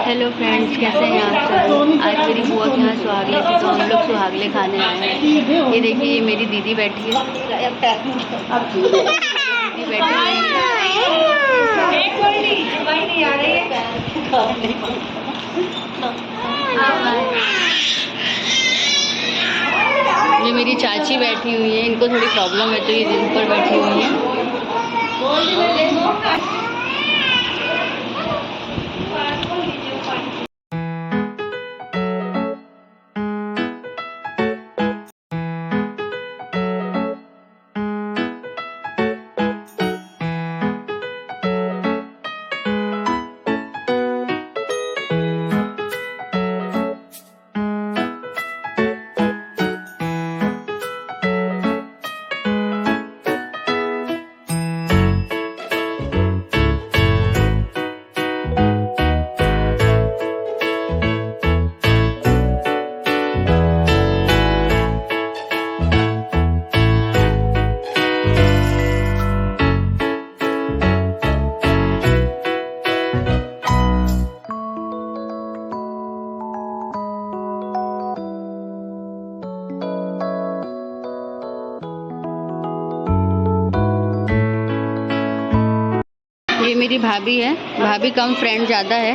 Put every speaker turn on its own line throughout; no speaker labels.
Hello friends, कैसे हैं आप सब। आज मेरी बुआ के यहाँ सुहागले थी तो हम लोग सुहागले खाने आए हैं। ये देखिए, ये मेरी दीदी बैठी है। दीदी बैठी है। ये मेरी चाची बैठी हुई है, इनको थोड़ी प्रॉब्लम है तो ये जिन पर बैठी हुई है। ये मेरी भाभी है, भाभी कम फ्रेंड ज़्यादा है।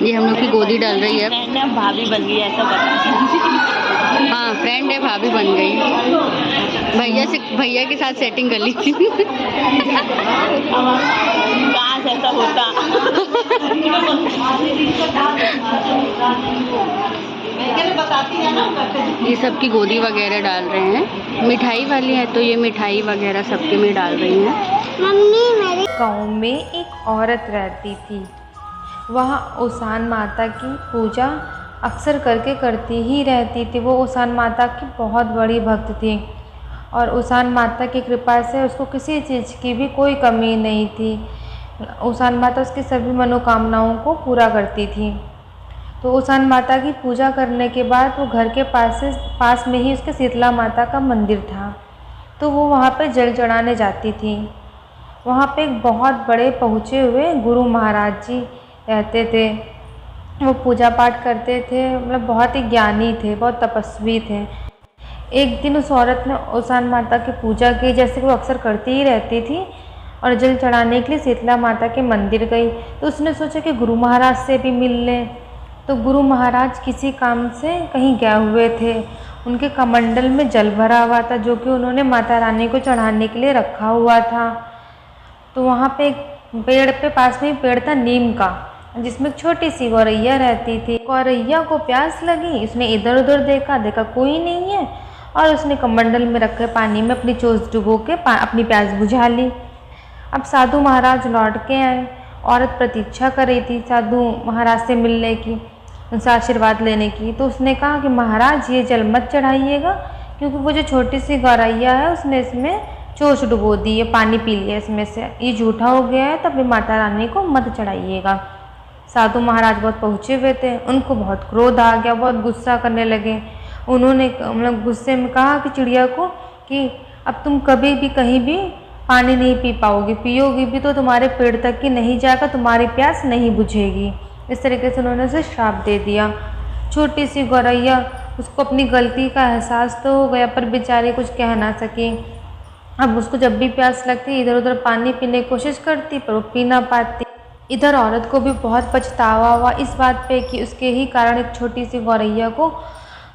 ये हम लोग की गोदी डाल रही है।
भाभी बन गई ऐसा बता।
हाँ, फ्रेंड है, भाभी बन गई। भैया के साथ सेटिंग कर ली थी।
काश ऐसा होता।
ये सबकी गोदी वगैरह डाल रहे हैं। मिठाई वाली है तो ये मिठाई वगैरह सबके में डाल रही हैं।
मम्मी, मेरे गाँव में एक औरत रहती थी। वह ओसान माता की पूजा अक्सर करती ही रहती थी। वो ओसान माता की बहुत बड़ी भक्त थी और ओसान माता की कृपा से उसको किसी चीज़ की भी कोई कमी नहीं थी। ओसान माता उसकी सभी मनोकामनाओं को पूरा करती थी। तो ओसान माता की पूजा करने के बाद वो घर के पास में ही उसके शीतला माता का मंदिर था, तो वो वहाँ पे जल चढ़ाने जाती थी। वहाँ पे एक बहुत बड़े पहुँचे हुए गुरु महाराज जी रहते थे। वो पूजा पाठ करते थे, मतलब बहुत ही ज्ञानी थे, बहुत तपस्वी थे। एक दिन उस औरत ने ओसान माता की पूजा की, जैसे वो अक्सर करती ही रहती थी, और जल चढ़ाने के लिए शीतला माता के मंदिर गई। तो उसने सोचा कि गुरु महाराज से भी मिल लें। तो गुरु महाराज किसी काम से कहीं गए हुए थे। उनके कमंडल में जल भरा हुआ था जो कि उन्होंने माता रानी को चढ़ाने के लिए रखा हुआ था। तो वहाँ पे एक पेड़ पे पास में पेड़ था नीम का, जिसमें एक छोटी सी गौरैया रहती थी। गौरैया को प्यास लगी, उसने इधर उधर देखा कोई नहीं है, और उसने कमंडल में रखे पानी में अपनी चोंच डुबो के अपनी प्यास बुझा ली। अब साधु महाराज लौट के आए। औरत प्रतीक्षा कर रही थी साधु महाराज से मिलने की, उनसे आशीर्वाद लेने की। तो उसने कहा कि महाराज, ये जल मत चढ़ाइएगा, क्योंकि वो जो छोटी सी गौरैया है उसने इसमें चोंच डुबो दी है, पानी पी लिया इसमें से, ये झूठा हो गया है, तो अपनी माता रानी को मत चढ़ाइएगा। साधु महाराज बहुत पहुँचे हुए थे, उनको बहुत क्रोध आ गया, बहुत गुस्सा करने लगे। उन्होंने मतलब गुस्से में कहा कि चिड़िया को कि अब तुम कभी भी कहीं भी पानी नहीं पी पाओगी, पियोगी भी तो तुम्हारे पेड़ तक ही नहीं जाएगा, तुम्हारी प्यास नहीं बुझेगी। इस तरीके से उन्होंने उसे श्राप दे दिया। छोटी सी गौरैया, उसको अपनी गलती का एहसास तो हो गया, पर बेचारी कुछ कह ना सकी। अब उसको जब भी प्यास लगती इधर उधर पानी पीने की कोशिश करती, पर वो पी ना पाती। इधर औरत को भी बहुत पछतावा हुआ इस बात पे कि उसके ही कारण एक छोटी सी गौरैया को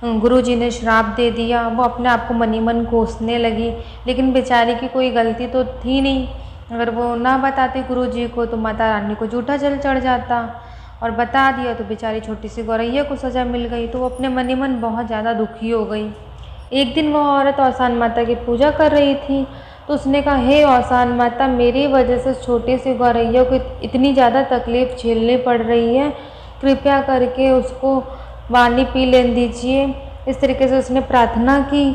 गुरुजी ने श्राप दे दिया। वो अपने आप को मनी मन कोसने लगी, लेकिन बेचारी की कोई गलती तो थी नहीं। अगर वो ना बताती गुरुजी को तो माता रानी को झूठा जल चढ़ जाता, और बता दिया तो बेचारी छोटी सी गौरैया को सज़ा मिल गई। तो वो अपने मनी मन बहुत ज़्यादा दुखी हो गई। एक दिन वो औरत ओसान माता की पूजा कर रही थी, तो उसने कहा, हे ओसान माता, मेरी वजह से छोटी सी गौरैया को इतनी ज़्यादा तकलीफ़ झेलनी पड़ रही है, कृपया करके उसको पानी पी लेने दीजिए। इस तरीके से उसने प्रार्थना की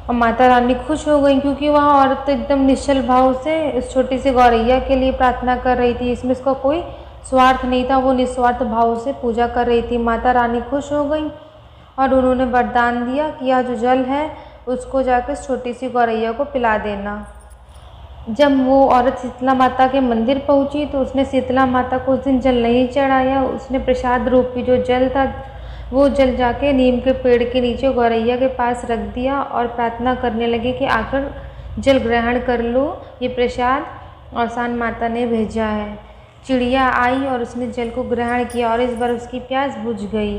और माता रानी खुश हो गई, क्योंकि वह औरत तो एकदम निश्चल भाव से इस छोटी सी गौरैया के लिए प्रार्थना कर रही थी। इसमें इसका कोई स्वार्थ नहीं था, वो निस्वार्थ भाव से पूजा कर रही थी। माता रानी खुश हो गई और उन्होंने वरदान दिया कि यह जो जल है उसको जाकर छोटी सी गौरैया को पिला देना। जब वो औरत शीतला माता के मंदिर पहुंची तो उसने शीतला माता को उस दिन जल नहीं चढ़ाया। उसने प्रसाद रूपी जो जल था वो जल जाके नीम के पेड़ के नीचे गौरैया के पास रख दिया और प्रार्थना करने लगे कि आकर जल ग्रहण कर लो, ये प्रसाद औसान माता ने भेजा है। चिड़िया आई और उसने जल को ग्रहण किया और इस बार उसकी प्यास बुझ गई।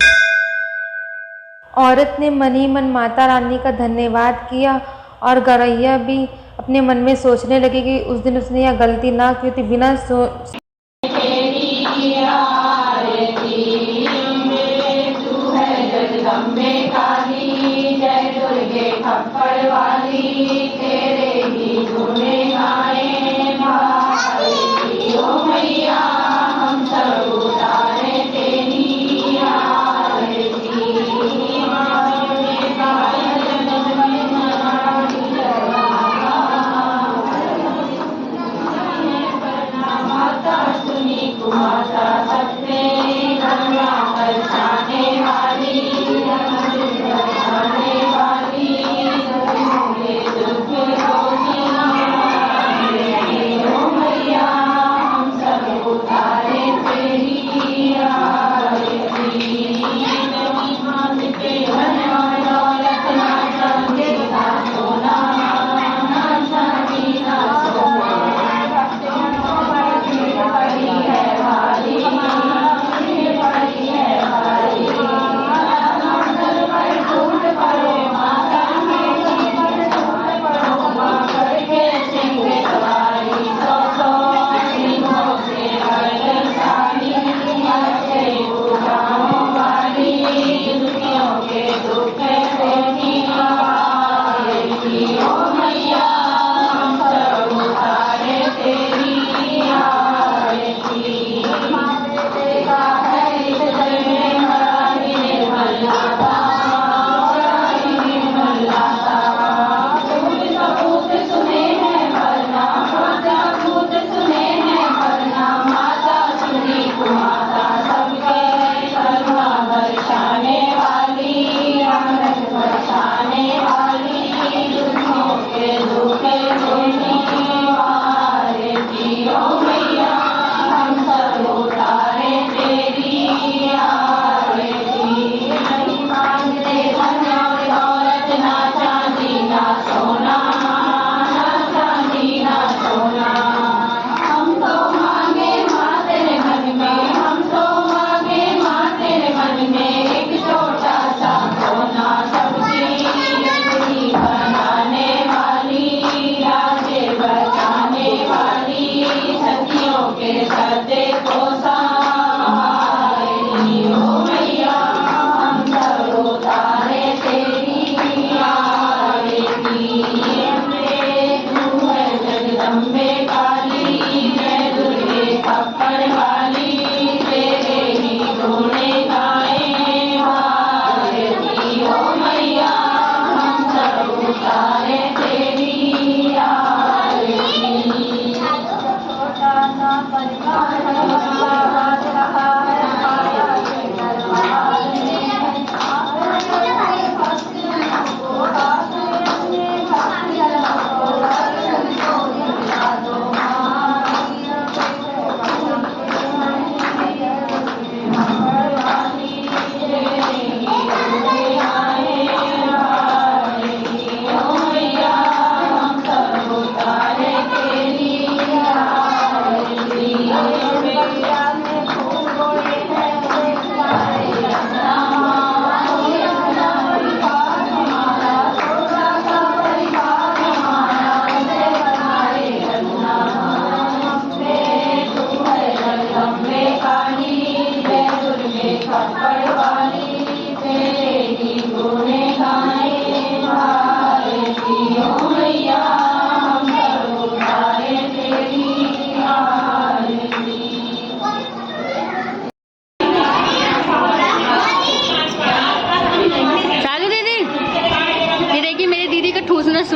औरत ने मन ही मन माता रानी का धन्यवाद किया और गौरैया भी अपने मन में सोचने लगी कि उस दिन उसने यह गलती ना की थी। बिना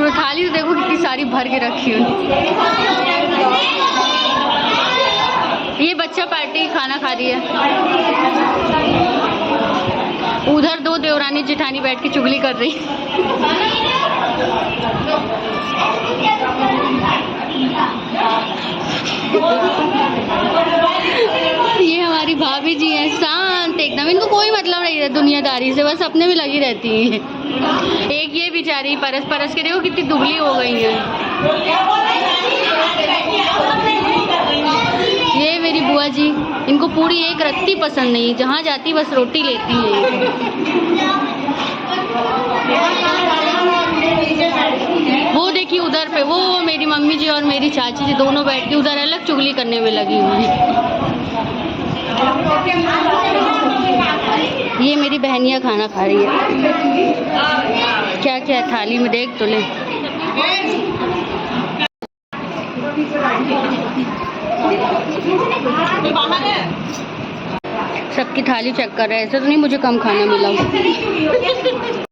थाली तो देखो कितनी सारी भर के रखी हुई। ये बच्चा पार्टी खाना खा रही है। उधर दो देवरानी जेठानी बैठ के चुगली कर रही। ये हमारी भाभी जी हैं, शांत एकदम, इनको कोई मतलब नहीं है दुनियादारी से, बस अपने में लगी रहती हैं। एक ये बेचारी परस परस के देखो कितनी दुबली हो गई है। ये मेरी बुआ जी, इनको पूरी एक रत्ती पसंद नहीं, जहाँ जाती बस रोटी लेती है। वो देखिए उधर पे वो मेरी मम्मी जी और मेरी चाची जी दोनों बैठ के उधर अलग चुगली करने में लगी हुई हैं। ये मेरी बहनियाँ खाना खा रही है। क्या क्या थाली में देख तो ले। सबकी थाली चेक कर रहे हैं, ऐसे तो नहीं मुझे कम खाना मिला।